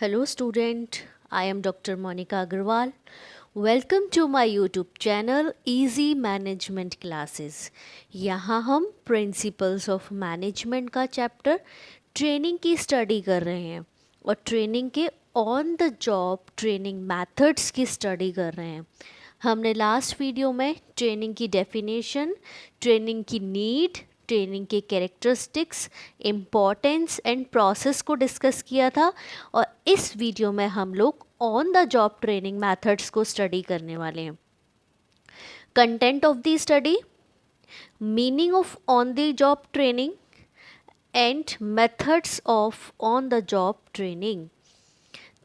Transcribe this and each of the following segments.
Hello student, I am Dr. Monica Agarwal. Welcome to my YouTube channel Easy Management Classes. यहाँ हम Principles of Management का chapter training की study कर रहे हैं और ट्रेनिंग के on the job training methods की स्टडी कर रहे हैं। हमने लास्ट वीडियो में ट्रेनिंग की डेफिनेशन, ट्रेनिंग की नीड, ट्रेनिंग के कैरेक्टरिस्टिक्स, इम्पॉर्टेंस एंड प्रोसेस को डिस्कस किया था और इस वीडियो में हम लोग on the job training methods को स्टडी करने वाले हैं। Content of the study, meaning of on the job training and methods of on the job training.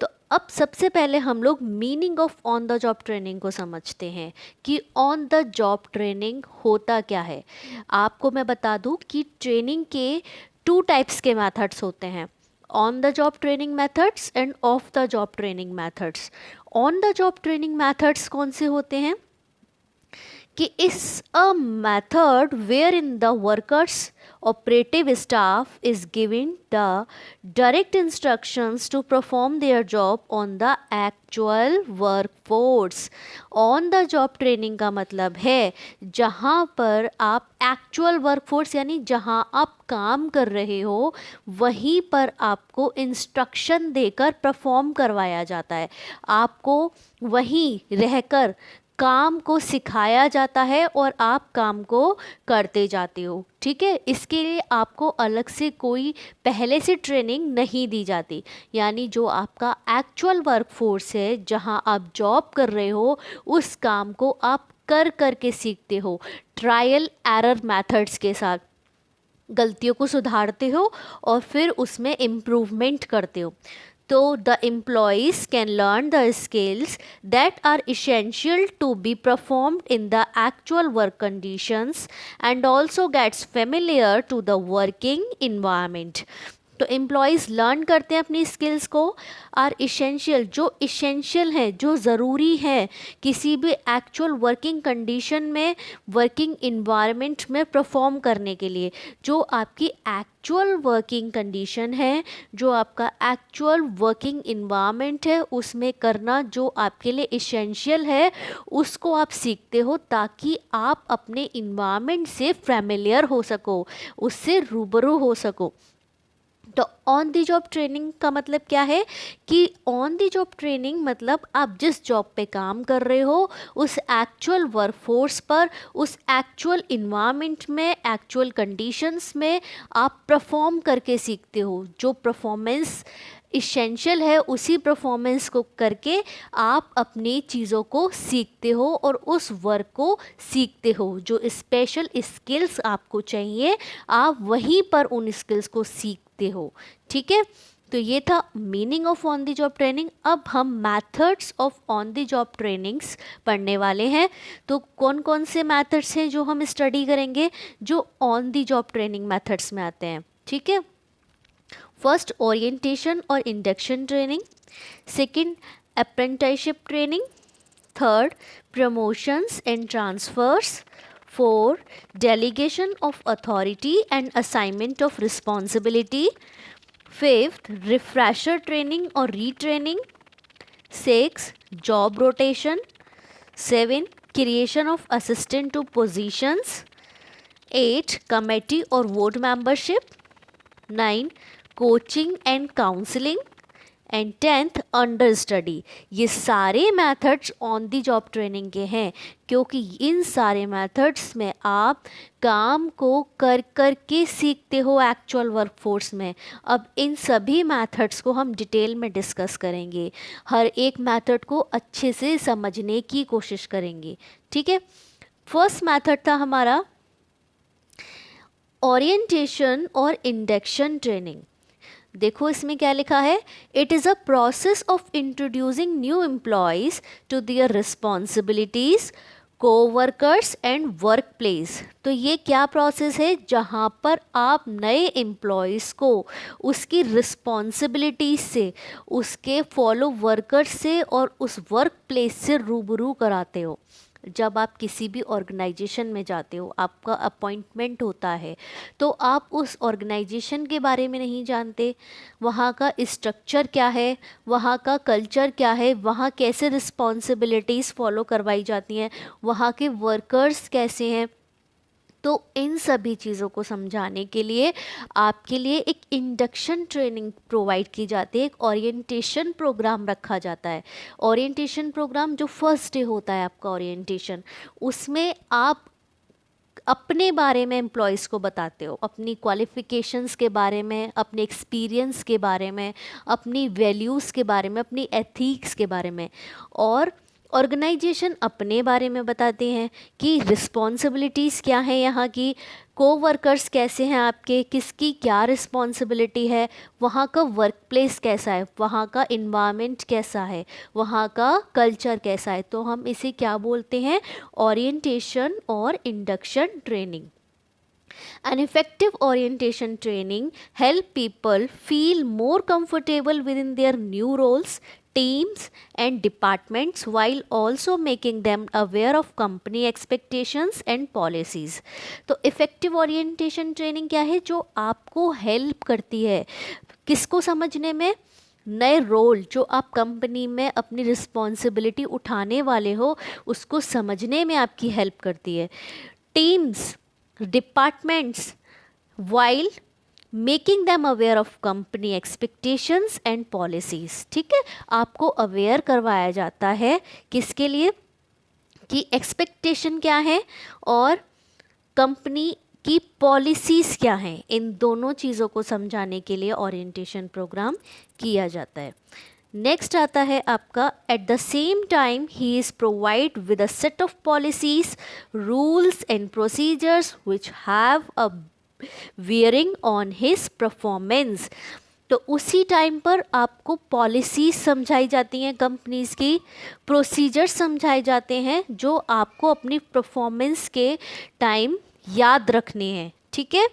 तो अब सबसे पहले हम लोग meaning of on the job training को समझते हैं कि ऑन द जॉब ट्रेनिंग होता क्या है। आपको मैं बता दूं कि ट्रेनिंग के 2 टाइप्स के मेथड्स होते हैं, on the job training methods and off the job training methods. On the job training methods कौन से होते हैं कि is a method where in the workers operative staff is given the direct instructions to perform their job on the actual workforce. On the job training का मतलब है जहाँ पर आप actual workforce यानी जहाँ आप काम कर रहे हो वहीं पर आपको इंस्ट्रक्शन देकर परफॉर्म करवाया जाता है, आपको वहीं रहकर काम को सिखाया जाता है और आप काम को करते जाते हो। ठीक है, इसके लिए आपको अलग से कोई पहले से ट्रेनिंग नहीं दी जाती, यानी जो आपका एक्चुअल वर्कफोर्स है जहां आप जॉब कर रहे हो उस काम को आप कर कर के सीखते हो, ट्रायल एरर मेथड्स के साथ गलतियों को सुधारते हो और फिर उसमें इम्प्रूवमेंट करते हो। तो the employees can learn the skills that are essential to be performed in the actual work conditions and also gets familiar to the working environment. तो एम्प्लॉयज़ लर्न करते हैं अपनी स्किल्स को, आर इसेंशियल, जो essential है, जो ज़रूरी है किसी भी एक्चुअल वर्किंग कंडीशन में, वर्किंग इन्वायरमेंट में परफॉर्म करने के लिए। जो आपकी एक्चुअल वर्किंग कंडीशन है, जो आपका एक्चुअल वर्किंग इन्वायरमेंट है, उसमें करना जो आपके लिए इसेंशियल है उसको आप सीखते हो ताकि आप अपने इन्वायरमेंट से फैमिलियर हो सको, उससे रूबरू हो सको। तो ऑन दी जॉब ट्रेनिंग का मतलब क्या है कि ऑन दी जॉब ट्रेनिंग मतलब आप जिस जॉब पे काम कर रहे हो उस एक्चुअल वर्कफोर्स पर, उस एक्चुअल इन्वायरमेंट में, एक्चुअल कंडीशंस में आप परफॉर्म करके सीखते हो। जो परफॉर्मेंस इसेंशियल है उसी परफॉर्मेंस को करके आप अपनी चीज़ों को सीखते हो और उस वर्क को सीखते हो। जो स्पेशल स्किल्स आपको चाहिए आप वहीं पर उन स्किल्स को सीखते हो। ठीक है, तो ये था meaning of on the job training. अब हम methods of on the job trainings पढ़ने वाले हैं। तो कौन कौन से मैथड्स हैं जो हम स्टडी करेंगे जो on the job training methods में आते हैं। ठीक है, फर्स्ट ओरिएंटेशन और induction training, second apprenticeship training, third promotions and transfers, four delegation of authority and assignment of responsibility, fifth refresher training और retraining, six job rotation, seven creation of assistant to positions, eight committee और vote membership, nine coaching and counselling and tenth understudy. ये सारे methods on the job training के हैं क्योंकि इन सारे methods में आप काम को कर कर के सीखते हो एक्चुअल वर्कफोर्स में। अब इन सभी मेथड्स को हम डिटेल में डिस्कस करेंगे, हर एक मेथड को अच्छे से समझने की कोशिश करेंगे। ठीक है, फर्स्ट मेथड था हमारा ओरिएंटेशन और इंडक्शन ट्रेनिंग। देखो इसमें क्या लिखा है, it is a process of introducing new employees to their responsibilities, coworkers and work place. तो ये क्या प्रोसेस है जहाँ पर आप नए एम्प्लॉयज़ को उसकी रिस्पॉन्सिबिलिटीज से, उसके फॉलो वर्कर्स से और उस वर्क प्लेस से रूबरू कराते हो। जब आप किसी भी ऑर्गेनाइजेशन में जाते हो, आपका अपॉइंटमेंट होता है, तो आप उस ऑर्गेनाइजेशन के बारे में नहीं जानते, वहाँ का स्ट्रक्चर क्या है, वहाँ का कल्चर क्या है, वहाँ कैसे रिस्पॉन्सिबिलिटीज़ फॉलो करवाई जाती हैं, वहाँ के वर्कर्स कैसे हैं। तो इन सभी चीज़ों को समझाने के लिए आपके लिए एक इंडक्शन ट्रेनिंग प्रोवाइड की जाती है, एक ओरिएंटेशन प्रोग्राम रखा जाता है। ओरिएंटेशन प्रोग्राम जो फर्स्ट डे होता है आपका ओरिएंटेशन, उसमें आप अपने बारे में एम्प्लॉयज़ को बताते हो, अपनी क्वालिफ़िकेशंस के बारे में, अपने एक्सपीरियंस के बारे में, अपनी वैल्यूज़ के बारे में, अपनी एथिक्स के बारे में, और ऑर्गेनाइजेशन अपने बारे में बताते हैं कि रिस्पॉन्सिबिलिटीज़ क्या हैं यहाँ की, कोवर्कर्स कैसे हैं आपके, किसकी क्या रिस्पॉन्सिबिलिटी है, वहाँ का वर्क प्लेस कैसा है, वहाँ का इन्वायरमेंट कैसा है, वहाँ का कल्चर कैसा है। तो हम इसे क्या बोलते हैं, ओरिएंटेशन और induction training. An effective orientation training help people feel more comfortable within their new roles, teams and departments, while also making them aware of company expectations and policies. तो effective orientation training क्या है, जो आपको help करती है किसको समझने में, नए रोल जो आप कंपनी में अपनी रिस्पॉन्सिबिलिटी उठाने वाले हो उसको समझने में आपकी हेल्प करती है, teams, departments, while making them aware of company expectations and policies. ठीक है, आपको अवेयर करवाया जाता है किसके लिए, कि एक्सपेक्टेशन क्या है और कंपनी की पॉलिसीज़ क्या हैं। इन दोनों चीज़ों को समझाने के लिए ओरिएंटेशन प्रोग्राम किया जाता है। नेक्स्ट आता है आपका, at the same time he is provide with a set of policies, rules and procedures which have a wearing on his performance. तो उसी टाइम पर आपको पॉलिसीज समझाई जाती हैं, कंपनीज की प्रोसीजर्स समझाए जाते हैं जो आपको अपनी परफॉर्मेंस के टाइम याद रखने हैं। ठीक है,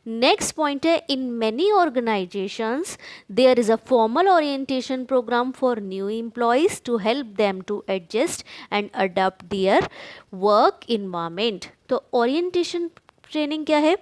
नेक्स्ट पॉइंट है, in many organizations there is a formal orientation program for new employees to help them to adjust and adopt their work environment. तो ओरिएंटेशन ट्रेनिंग क्या है,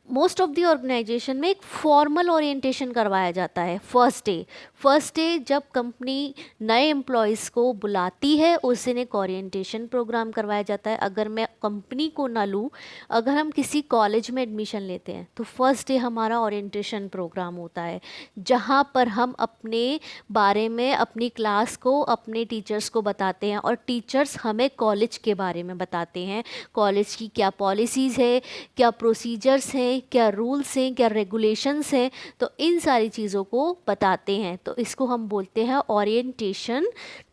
मोस्ट ऑफ द ऑर्गेनाइजेशन में एक फॉर्मल ओरिएंटेशन करवाया जाता है first day जब company नए एम्प्लॉयज़ को बुलाती है उस दिन एक ओरिएंटेशन प्रोग्राम करवाया जाता है। अगर मैं कंपनी को ना लूँ, अगर हम किसी कॉलेज में एडमिशन लेते हैं तो फर्स्ट डे हमारा ओरिएंटेशन प्रोग्राम होता है, जहाँ पर हम अपने बारे में, अपनी क्लास को, अपने टीचर्स को बताते हैं और टीचर्स हमें कॉलेज के बारे में बताते हैं, कॉलेज की क्या पॉलिसीज़ है, क्या प्रोसीजर्स हैं, क्या रूल्स हैं, क्या रेगुलेशंस हैं, तो इन सारी चीज़ों को बताते हैं। तो इसको हम बोलते हैं ओरिएंटेशन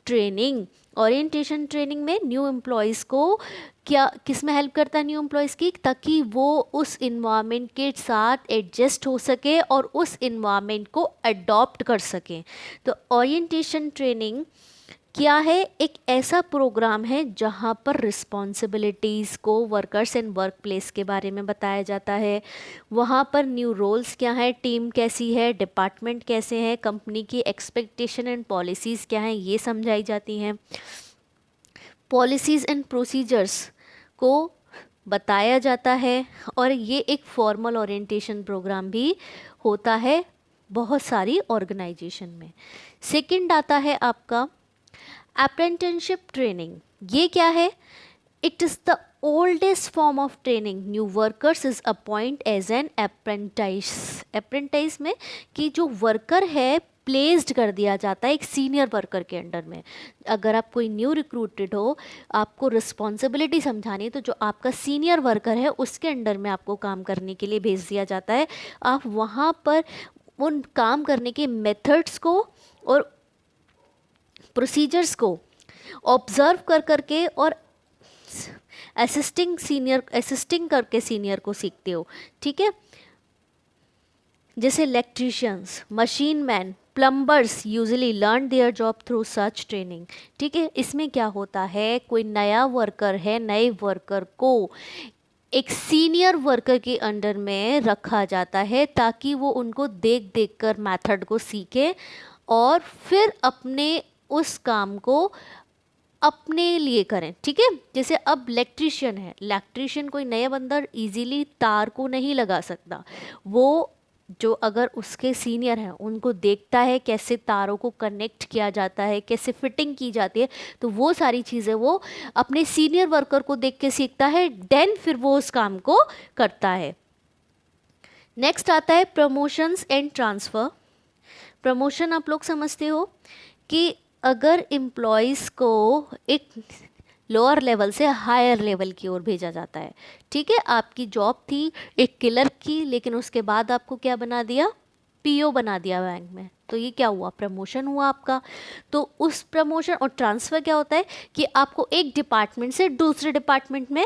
ट्रेनिंग। ओरिएंटेशन ट्रेनिंग में न्यू एम्प्लॉयज़ को क्या किस में हेल्प करता है, न्यू एम्प्लॉयज़ की, ताकि वो उस इन्वायरमेंट के साथ एडजस्ट हो सके और उस इन्वायरमेंट को अडॉप्ट कर सकें। तो ओरिएंटेशन ट्रेनिंग क्या है, एक ऐसा प्रोग्राम है जहाँ पर रिस्पॉन्सिबिलिटीज़ को, वर्कर्स एंड वर्क प्लेस के बारे में बताया जाता है, वहाँ पर न्यू रोल्स क्या है, टीम कैसी है, डिपार्टमेंट कैसे हैं, कंपनी की एक्सपेक्टेशन एंड पॉलिसीज़ क्या हैं, ये समझाई जाती हैं, पॉलिसीज़ एंड प्रोसीजर्स को बताया जाता है। और ये एक फॉर्मल ओरिएंटेशन प्रोग्राम भी होता है बहुत सारी ऑर्गेनाइजेशन में। सेकंड आता है आपका अप्रेंटिसशिप ट्रेनिंग। ये क्या है, it is the oldest form of training new workers is appoint as an apprentice में कि जो वर्कर है प्लेस्ड कर दिया जाता है एक सीनियर वर्कर के अंडर में। अगर आप कोई न्यू रिक्रूटेड हो, आपको रिस्पॉन्सिबिलिटी समझानी है, तो जो आपका सीनियर वर्कर है उसके अंडर में आपको काम करने के लिए भेज दिया जाता है। आप वहाँ पर उन काम करने के मेथड्स को और प्रोसीजर्स को ऑब्ज़र्व कर करके और असिस्टिंग करके सीनियर को सीखते हो। ठीक है, जैसे electricians, machine man, plumbers usually learn their job through such training. ठीक है, इसमें क्या होता है, कोई नया वर्कर है, नए वर्कर को एक सीनियर वर्कर के अंडर में रखा जाता है ताकि वो उनको देख देख कर मेथड को सीखे और फिर अपने उस काम को अपने लिए करें, ठीक है। जैसे अब इलेक्ट्रीशियन है, इलेक्ट्रीशियन कोई नया बंदा इजीली तार को नहीं लगा सकता, वो जो अगर उसके सीनियर हैं उनको देखता है कैसे तारों को कनेक्ट किया जाता है, कैसे फिटिंग की जाती है, तो वो सारी चीज़ें वो अपने सीनियर वर्कर को देख के सीखता है, देन फिर वो उस काम को करता है। नेक्स्ट आता है प्रमोशंस एंड ट्रांसफ़र। प्रमोशन आप लोग समझते हो कि अगर एम्प्लॉयज़ को एक लोअर लेवल से हायर लेवल की ओर भेजा जाता है, ठीक है। आपकी जॉब थी एक क्लर्क की, लेकिन उसके बाद आपको क्या बना दिया, पीओ बना दिया बैंक में, तो ये क्या हुआ, प्रमोशन हुआ आपका। तो उस प्रमोशन और ट्रांसफ़र क्या होता है कि आपको एक डिपार्टमेंट से दूसरे डिपार्टमेंट में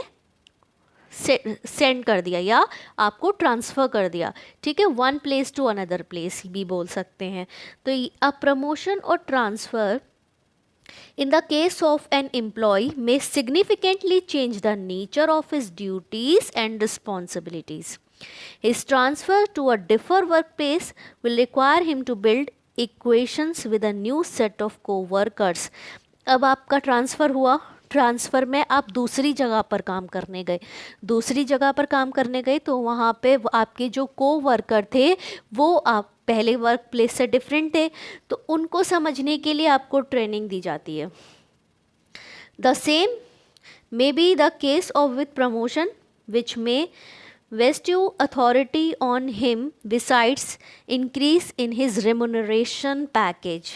सेंड कर दिया या आपको ट्रांसफ़र कर दिया, ठीक है, one place to another place भी बोल सकते हैं। तो अब प्रमोशन और transfer in the case of an employee may significantly change the nature of his duties and responsibilities. His transfer to a different workplace will require him to build equations with a new set of co-workers. अब आपका transfer हुआ, transfer में आप दूसरी जगह पर काम करने गए, दूसरी जगह पर काम करने गए तो वहाँ पे आपके जो को वर्कर थे वो आप पहले वर्क प्लेस से डिफरेंट थे, तो उनको समझने के लिए आपको ट्रेनिंग दी जाती है। The same may be the case of with promotion which may vest you authority on him besides increase in his remuneration package,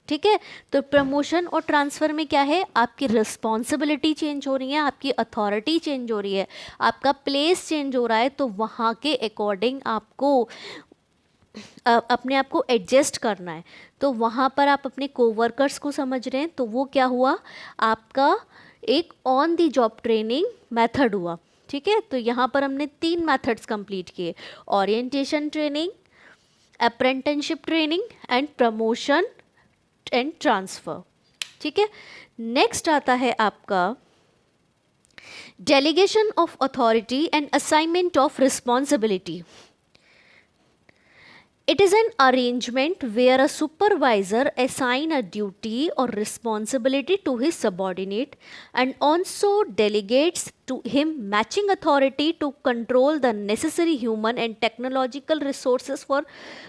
ठीक है। तो प्रमोशन और ट्रांसफ़र में क्या है, आपकी रिस्पॉन्सिबिलिटी चेंज हो रही है, आपकी अथॉरिटी चेंज हो रही है, आपका प्लेस चेंज हो रहा है, तो वहाँ के अकॉर्डिंग आपको अपने आप को एडजस्ट करना है। तो वहाँ पर आप अपने कोवर्कर्स को समझ रहे हैं, तो वो क्या हुआ, आपका एक on the job training method हुआ, ठीक है। तो यहाँ पर हमने 3 मेथड्स कंप्लीट किए, orientation training, apprenticeship training and promotion and transfer, ठीक है। नेक्स्ट आता है आपका delegation of authority and assignment of responsibility. It is an arrangement where a supervisor assigns a duty or responsibility to his subordinate and also delegates to him matching authority to control the necessary human and technological resources for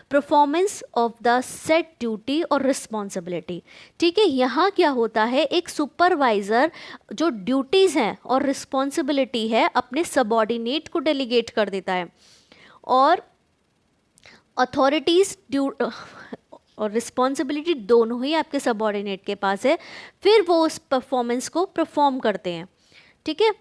performance of the said duty or responsibility, ठीक है। यहाँ क्या होता है, एक supervisor जो duties हैं और रिस्पॉन्सिबिलिटी है अपने सबॉर्डिनेट को डेलीगेट कर देता है, और अथॉरिटीज़ और रिस्पॉन्सिबिलिटी दोनों ही आपके सबॉर्डिनेट के पास है, फिर वो उस परफॉर्मेंस को परफॉर्म करते हैं, ठीक है।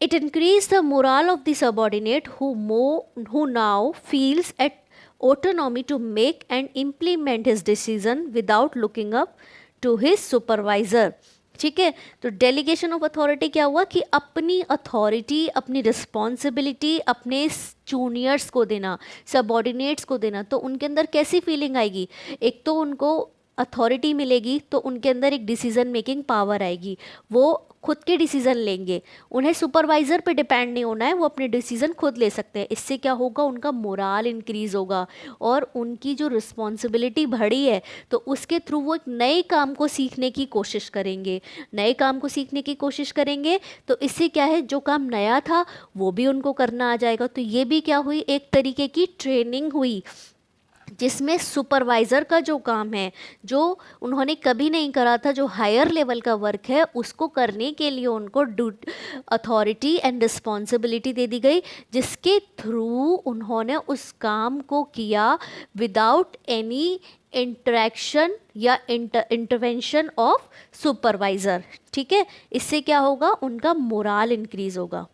It increase the morale of the subordinate who now feels at autonomy to make and implement his decision without looking up to his supervisor, ठीक है। तो डेलीगेशन ऑफ अथॉरिटी क्या हुआ कि अपनी अथॉरिटी, अपनी रिस्पॉन्सिबिलिटी अपने जूनियर्स को देना, सबॉर्डिनेट्स को देना, तो उनके अंदर कैसी फीलिंग आएगी, एक तो उनको अथॉरिटी मिलेगी तो उनके अंदर एक डिसीज़न मेकिंग पावर आएगी, वो खुद के डिसीज़न लेंगे, उन्हें सुपरवाइज़र पे डिपेंड नहीं होना है, वो अपने डिसीज़न खुद ले सकते हैं। इससे क्या होगा, उनका मोराल इंक्रीज़ होगा और उनकी जो रिस्पॉन्सिबिलिटी बढ़ी है तो उसके थ्रू वो एक नए काम को सीखने की कोशिश करेंगे, नए काम को सीखने की कोशिश करेंगे, तो इससे क्या है, जो काम नया था वो भी उनको करना आ जाएगा। तो ये भी क्या हुई, एक तरीके की ट्रेनिंग हुई जिसमें सुपरवाइज़र का जो काम है, जो उन्होंने कभी नहीं करा था, जो हायर लेवल का वर्क है, उसको करने के लिए उनको अथॉरिटी एंड रिस्पॉन्सिबिलिटी दे दी गई, जिसके थ्रू उन्होंने उस काम को किया विदाउट एनी इंटरेक्शन या इंटरवेंशन ऑफ सुपरवाइज़र, ठीक है। इससे क्या होगा, उनका मोराल इंक्रीज़ होगा।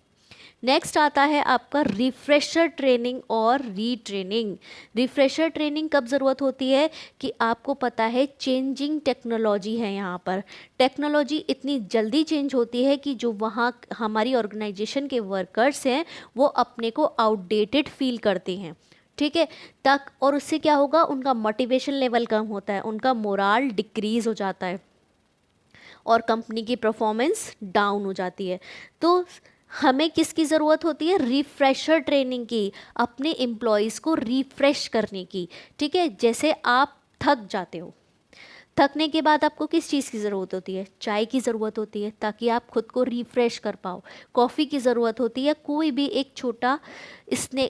नेक्स्ट आता है आपका रिफ्रेशर ट्रेनिंग और रीट्रेनिंग। रिफ्रेशर ट्रेनिंग कब ज़रूरत होती है कि आपको पता है चेंजिंग टेक्नोलॉजी है, यहाँ पर टेक्नोलॉजी इतनी जल्दी चेंज होती है कि जो वहाँ हमारी ऑर्गेनाइजेशन के वर्कर्स हैं वो अपने को आउटडेटेड फील करते हैं, ठीक है। तक और उससे क्या होगा, उनका मोटिवेशन लेवल कम होता है, उनका मोराल डिक्रीज़ हो जाता है और कंपनी की परफॉर्मेंस डाउन हो जाती है। तो हमें किसकी ज़रूरत होती है, रिफ्रेशर ट्रेनिंग की, अपने एम्प्लॉयज़ को रिफ़्रेश करने की, ठीक है। जैसे आप थक जाते हो थकने के बाद आपको किस चीज़ की ज़रूरत होती है? चाय की ज़रूरत होती है ताकि आप खुद को रिफ़्रेश कर पाओ। कॉफ़ी की ज़रूरत होती है, कोई भी एक छोटा इसने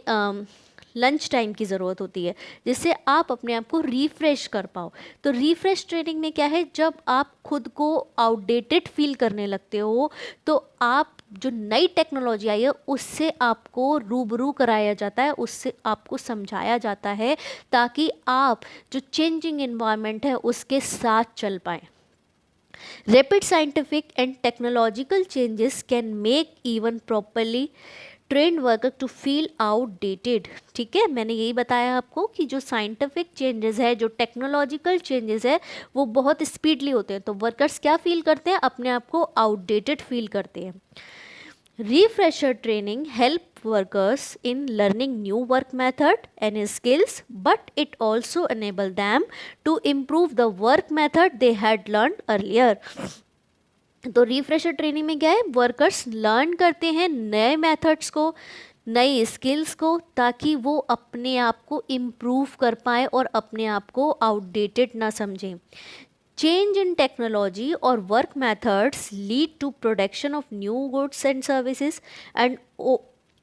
लंच टाइम की ज़रूरत होती है जिससे आप अपने आप को रिफ़्रेश कर पाओ। तो रिफ़्रेश ट्रेनिंग में क्या है, जब आप खुद को आउटडेटेड फील करने लगते हो तो आप जो नई टेक्नोलॉजी आई है उससे आपको रूबरू कराया जाता है, उससे आपको समझाया जाता है ताकि आप जो चेंजिंग इन्वायरमेंट है उसके साथ चल पाएँ। Rapid scientific and technological changes can make even properly trained worker to feel outdated। ठीक है, मैंने यही बताया आपको कि जो साइंटिफिक चेंजेस है, जो टेक्नोलॉजिकल चेंजेस है, वो बहुत स्पीडली होते हैं, तो वर्कर्स क्या फील करते हैं, अपने आप को आउटडेटेड फील करते हैं। Refresher training help workers in learning new work method and skills, but it also enable them to improve the work method they had learned earlier। तो रिफ्रेशर ट्रेनिंग में क्या है, वर्कर्स लर्न करते हैं नए methods को, नई स्किल्स को, ताकि वो अपने आप को इम्प्रूव कर पाए और अपने आप को आउटडेटेड ना समझें। Change in technology or work methods lead to production of new goods and services, and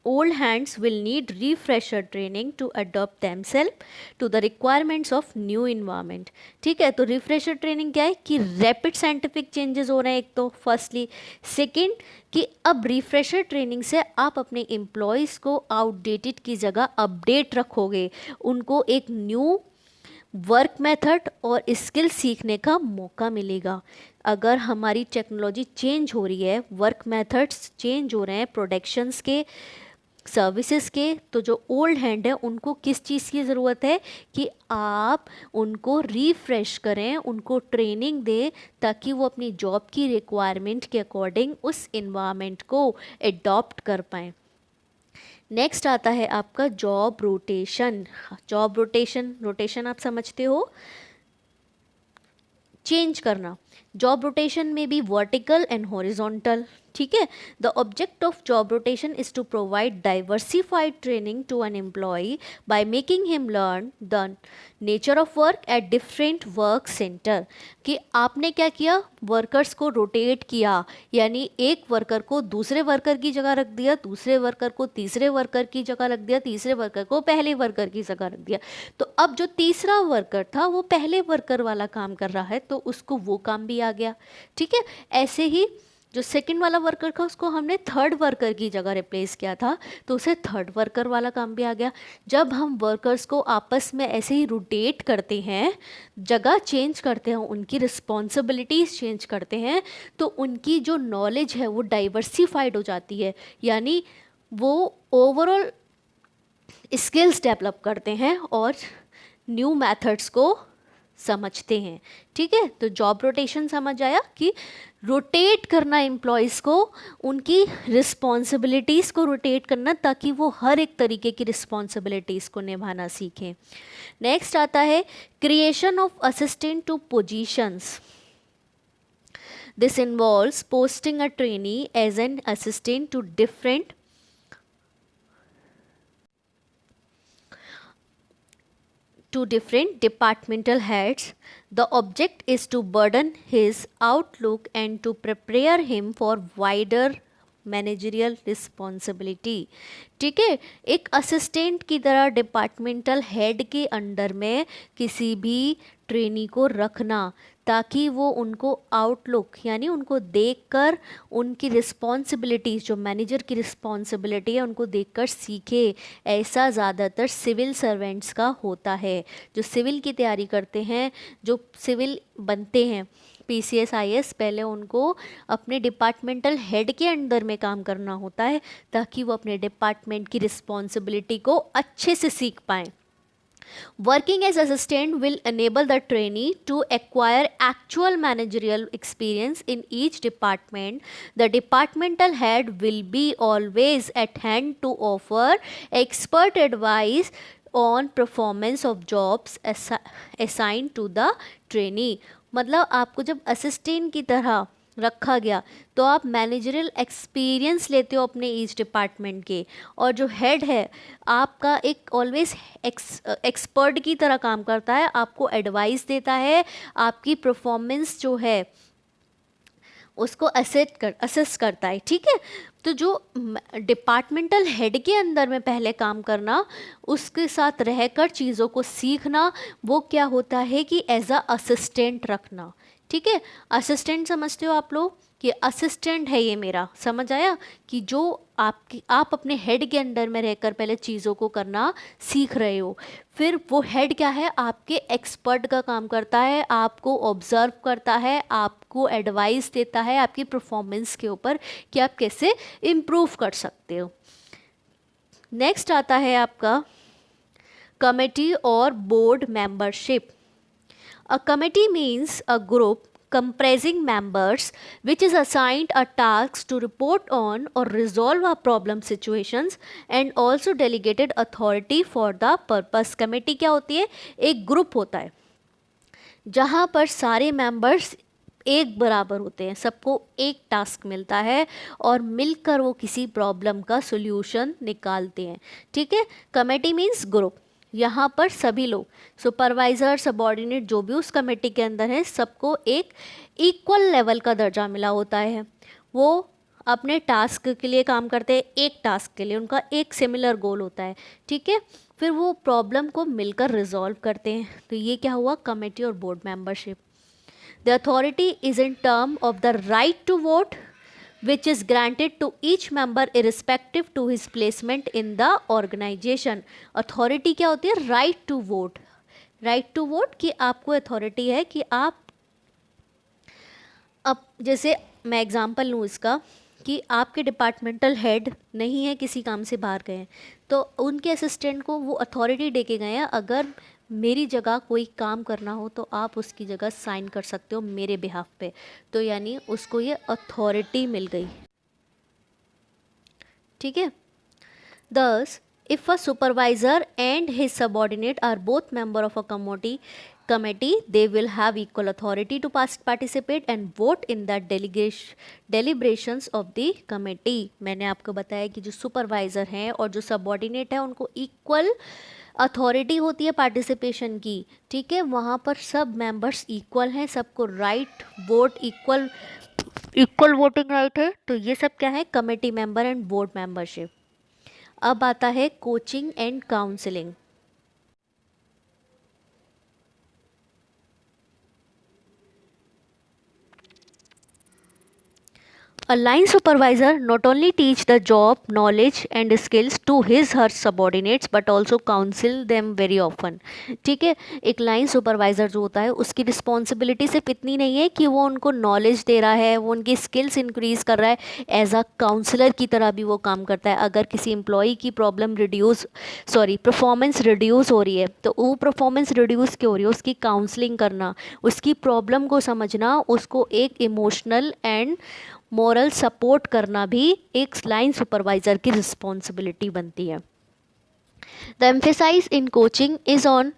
old hands will need refresher training to adapt themselves to the requirements of new environment। ठीक है, तो refresher training क्या है कि rapid scientific changes हो रहे हैं एक तो फर्स्टली, सेकेंड कि अब रिफ्रेशर ट्रेनिंग से आप अपने एम्प्लॉयज़ को आउटडेटेड की जगह अपडेट रखोगे, उनको एक न्यू वर्क मेथड और स्किल सीखने का मौका मिलेगा। अगर हमारी टेक्नोलॉजी चेंज हो रही है, वर्क मेथड्स चेंज हो रहे हैं, प्रोडक्शंस के, सर्विसेज के, तो जो ओल्ड हैंड है उनको किस चीज़ की ज़रूरत है कि आप उनको रिफ्रेश करें, उनको ट्रेनिंग दें ताकि वो अपनी जॉब की रिक्वायरमेंट के अकॉर्डिंग उस इन्वायरमेंट को एडॉप्ट कर पाएँ। नेक्स्ट आता है आपका जॉब रोटेशन। जॉब रोटेशन आप समझते हो, चेंज करना। जॉब रोटेशन में भी वर्टिकल एंड हॉरिजॉन्टल। ठीक है, the object of job rotation is to provide diversified training to an employee by making him learn the nature of work at different work center. कि आपने क्या किया, workers को rotate किया, यानी एक वर्कर को दूसरे वर्कर की जगह रख दिया, दूसरे वर्कर को तीसरे वर्कर की जगह रख दिया, तीसरे वर्कर को पहले वर्कर की जगह रख दिया। तो अब जो तीसरा वर्कर था वो पहले वर्कर वाला काम कर रहा है तो उसको वो काम भी आ गया। ठीक है, ऐसे ही जो सेकंड वाला वर्कर था उसको हमने थर्ड वर्कर की जगह रिप्लेस किया था तो उसे थर्ड वर्कर वाला काम भी आ गया। जब हम वर्कर्स को आपस में ऐसे ही रोटेट करते हैं, जगह चेंज करते हैं, उनकी रिस्पॉन्सिबिलिटीज़ चेंज करते हैं, तो उनकी जो नॉलेज है वो डाइवर्सिफाइड हो जाती है, यानी वो ओवरऑल स्किल्स डेवलप करते हैं और न्यू मेथड्स को समझते हैं। ठीक है, तो जॉब रोटेशन समझ आया कि रोटेट करना एम्प्लॉयज़ को, उनकी रिस्पॉन्सिबिलिटीज़ को रोटेट करना ताकि वो हर एक तरीके की रिस्पॉन्सिबिलिटीज़ को निभाना सीखें। नेक्स्ट आता है creation of assistant to positions. This involves posting a trainee as an assistant to different departmental heads. The object is to broaden his outlook and to prepare him for wider managerial responsibility. ठीक है, एक assistant की तरह departmental head के under में किसी भी trainee को रखना ताकि वो उनको आउटलुक यानी उनको देखकर उनकी रिस्पॉन्सिबिलिटीज़, जो मैनेजर की रिस्पॉन्सिबिलिटी है, उनको देखकर सीखे। ऐसा ज़्यादातर सिविल सर्वेंट्स का होता है, जो सिविल की तैयारी करते हैं, जो सिविल बनते हैं PCS IAS, पहले उनको अपने डिपार्टमेंटल हेड के अंडर में काम करना होता है ताकि वो अपने डिपार्टमेंट की रिस्पॉन्सिबिलिटी को अच्छे से सीख पाएँ। Working as assistant will enable the trainee to acquire actual managerial experience in each department. The departmental head will be always at hand to offer expert advice on performance of jobs assigned to the trainee। मतलब आपको जब assistant की तरह रखा गया, तो आप managerial experience लेते हो अपने ईच डिपार्टमेंट के, और जो हेड है आपका एक ऑलवेज एक्सपर्ट की तरह काम करता है, आपको एडवाइस देता है, आपकी परफॉर्मेंस जो है उसको असेस करता है, ठीक है। तो जो डिपार्टमेंटल हेड के अंदर में पहले काम करना, उसके साथ रहकर चीज़ों को सीखना, वो क्या होता है कि एज अ असिस्टेंट रखना, ठीक है। असिस्टेंट समझते हो आप लोग कि असिस्टेंट है ये मेरा, समझ आया कि जो आप अपने हेड के अंडर में रहकर पहले चीज़ों को करना सीख रहे हो, फिर वो हेड क्या है, आपके एक्सपर्ट का काम करता है, आपको ऑब्जर्व करता है, आपको एडवाइस देता है आपकी परफॉर्मेंस के ऊपर कि आप कैसे इम्प्रूव कर सकते हो। नेक्स्ट आता है आपका कमेटी और board membership. A committee means a group comprising members which is assigned a task to report on or resolve a problem situations and also delegated authority for the purpose। Committee क्या होती है, एक group होता है जहाँ पर सारे members एक बराबर होते हैं, सबको एक टास्क मिलता है और मिलकर वो किसी प्रॉब्लम का सॉल्यूशन निकालते हैं, ठीक है। कमेटी मीन्स ग्रुप, यहाँ पर सभी लोग सुपरवाइज़र सबॉर्डिनेट जो भी उस कमेटी के अंदर है, सबको एक इक्वल लेवल का दर्जा मिला होता है। वो अपने टास्क के लिए काम करते हैं, एक टास्क के लिए उनका एक सिमिलर गोल होता है, ठीक है। फिर वो प्रॉब्लम को मिलकर रिजॉल्व करते हैं। तो ये क्या हुआ, कमेटी और board membership. The authority is in term of the right to vote which is granted to each member irrespective to his placement in the organization। Authority क्या होती है, right to vote. Right to vote कि आपको authority है कि आप, अब जैसे मैं एग्जांपल लूँ इसका कि आपके डिपार्टमेंटल हेड नहीं है, किसी काम से बाहर गए हैं, तो उनके असिस्टेंट को वो अथॉरिटी दे के गए हैं, अगर मेरी जगह कोई काम करना हो तो आप उसकी जगह साइन कर सकते हो मेरे बिहाफ पे, तो यानी उसको ये अथॉरिटी मिल गई, ठीक है। Thus, if a supervisor and his subordinate are both member of a committee, they will have equal authority to participate and vote in the deliberations of the committee। मैंने आपको बताया कि जो सुपरवाइज़र हैं और जो सबॉर्डिनेट है उनको इक्वल अथॉरिटी होती है पार्टिसिपेशन की, ठीक है। वहाँ पर सब मेंबर्स इक्वल हैं, सबको right vote equal voting right है। तो ये सब क्या है, committee member and board membership. अब आता है coaching and counselling. A line supervisor not only teach the job, knowledge and skills to his her subordinates but also counsel them very often। ठीक है, एक लाइन सुपरवाइज़र जो होता है उसकी रिस्पॉन्सिबिलिटी सिर्फ इतनी नहीं है कि वो उनको नॉलेज दे रहा है, वो उनकी स्किल्स इंक्रीज़ कर रहा है, एज अ काउंसलर की तरह भी वो काम करता है। अगर किसी एम्प्लॉई की परफॉर्मेंस रिड्यूस हो रही है, तो वो परफॉर्मेंस रिड्यूस क्यों हो रही है, उसकी काउंसलिंग करना, उसकी प्रॉब्लम को समझना, उसको एक इमोशनल एंड मोरल सपोर्ट करना भी एक लाइन सुपरवाइज़र की रिस्पॉन्सिबिलिटी बनती है। The emphasis in coaching is on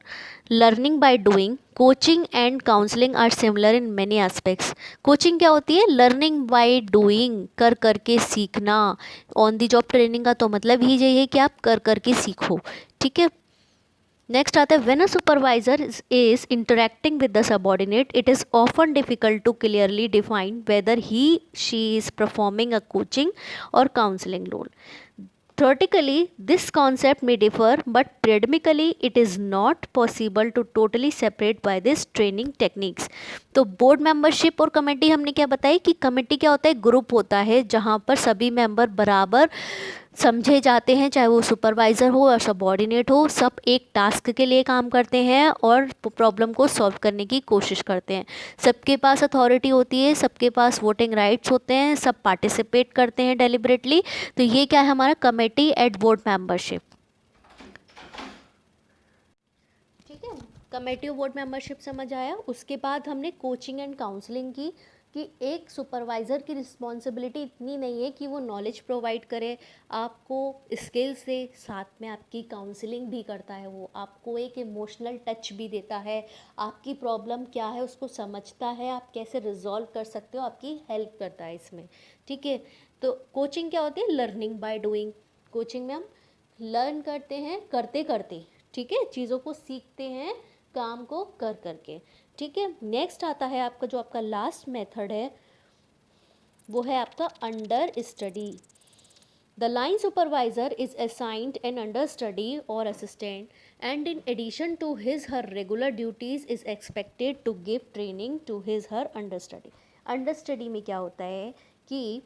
learning by doing. Coaching and counselling are similar in many aspects. Coaching क्या होती है, लर्निंग बाय डूइंग, कर करके सीखना। ऑन द जॉब ट्रेनिंग का तो मतलब ही यही है कि आप कर करके सीखो, ठीक है। नेक्स्ट आता है when a supervisor is interacting with the subordinate, it is often difficult to clearly define whether he she is performing a coaching और counselling role. Theoretically, this concept may differ, but practically it is not possible to totally separate by this training techniques। तो board membership और committee हमने क्या बताई कि committee क्या होता है, ग्रुप होता है जहाँ पर सभी मेंबर बराबर समझे जाते हैं, चाहे वो सुपरवाइज़र हो या सबॉर्डिनेट हो, सब एक टास्क के लिए काम करते हैं और प्रॉब्लम को सॉल्व करने की कोशिश करते हैं। सबके पास अथॉरिटी होती है, सबके पास वोटिंग राइट्स होते हैं, सब पार्टिसिपेट करते हैं डेलिबरेटली। तो ये क्या है हमारा कमेटी एट बोर्ड मेंबरशिप, ठीक है। कमेटी और बोर्ड मेंबरशिप समझ आया। उसके बाद हमने कोचिंग एंड काउंसलिंग की। कि एक सुपरवाइज़र की रिस्पॉन्सिबिलिटी इतनी नहीं है कि वो नॉलेज प्रोवाइड करे आपको स्किल से, साथ में आपकी काउंसलिंग भी करता है, वो आपको एक इमोशनल टच भी देता है, आपकी प्रॉब्लम क्या है उसको समझता है, आप कैसे रिजॉल्व कर सकते हो, आपकी हेल्प करता है इसमें, ठीक है। तो कोचिंग क्या होती है? Learning by doing. कोचिंग में हम लर्न करते हैं करते करते, ठीक है, चीज़ों को सीखते हैं काम को कर करके, ठीक है। नेक्स्ट आता है आपका जो आपका लास्ट मेथड है, वो है आपका understudy. The line supervisor is assigned an understudy और assistant and in addition to his her regular duties is expected to give training to his her understudy. Understudy में क्या होता है कि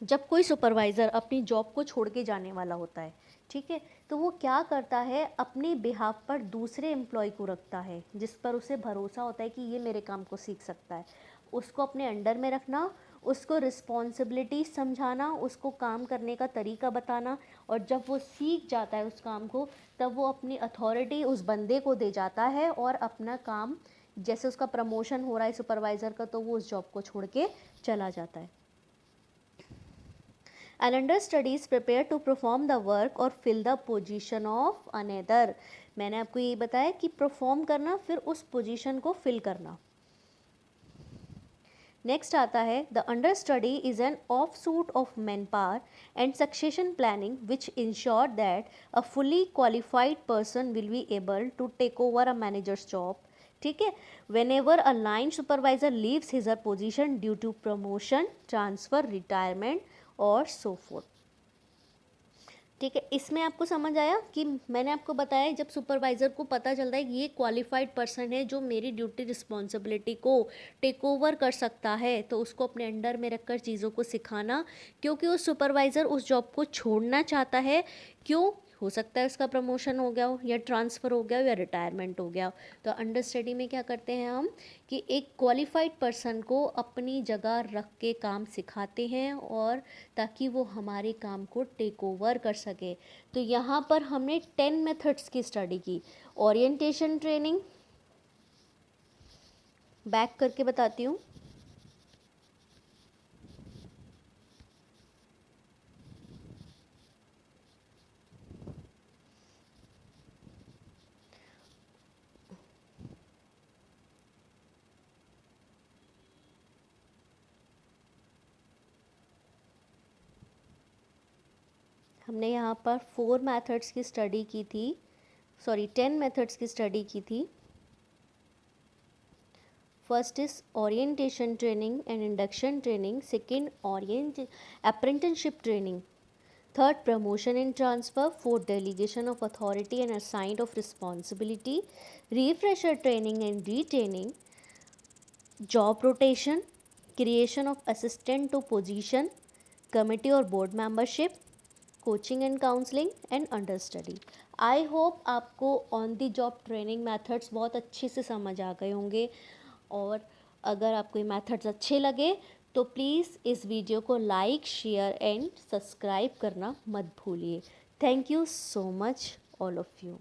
जब कोई supervisor अपनी job को छोड़ के जाने वाला होता है, ठीक है, तो वो क्या करता है, अपने बिहाफ पर दूसरे एम्प्लॉय को रखता है जिस पर उसे भरोसा होता है कि ये मेरे काम को सीख सकता है, उसको अपने अंडर में रखना, उसको रिस्पॉन्सिबिलिटी समझाना, उसको काम करने का तरीका बताना, और जब वो सीख जाता है उस काम को, तब वो अपनी अथॉरिटी उस बंदे को दे जाता है और अपना काम, जैसे उसका प्रमोशन हो रहा है सुपरवाइज़र का, तो वो उस जॉब को छोड़ के चला जाता है। An understudy is prepared to perform the work or fill the position of another। मैंने आपको ये बताया कि परफॉर्म करना, फिर उस पोजीशन को फिल करना। नेक्स्ट आता है the understudy is an offshoot of manpower and succession planning which ensure that a fully qualified person will be able to take over a manager's job, ठीक है, whenever a line supervisor leaves his position due to promotion, transfer, retirement और so fourth, ठीक है। इसमें आपको समझ आया कि मैंने आपको बताया जब सुपरवाइज़र को पता चलता है कि ये क्वालिफाइड पर्सन है जो मेरी ड्यूटी रिस्पॉन्सिबिलिटी को टेक ओवर कर सकता है, तो उसको अपने अंडर में रखकर चीज़ों को सिखाना, क्योंकि उस सुपरवाइज़र उस जॉब को छोड़ना चाहता है। क्यों? हो सकता है उसका प्रमोशन हो गया हो, या ट्रांसफ़र हो गया हो, या रिटायरमेंट हो गया हो। तो अंडर स्टडी में क्या करते हैं हम कि एक क्वालिफाइड पर्सन को अपनी जगह रख के काम सिखाते हैं, और ताकि वो हमारे काम को टेक ओवर कर सके। तो यहाँ पर हमने 10 मेथड्स की स्टडी की। ओरिएंटेशन ट्रेनिंग, बैक करके बताती हूँ। हमने यहाँ पर 4 मेथड्स की स्टडी की थी, सॉरी 10 मेथड्स की स्टडी की थी। First is orientation training and induction training, second apprenticeship training, third promotion and transfer, fourth delegation of authority and assigned of responsibility, refresher training and retraining, job rotation, creation of assistant to position, committee or board membership, coaching and counselling and understudy. I hope आपको on the job training methods बहुत अच्छे से समझ आ गए होंगे, और अगर आपको ये मेथड्स अच्छे लगे तो प्लीज़ इस वीडियो को लाइक, शेयर एंड सब्सक्राइब करना मत भूलिए। Thank you so much all of you.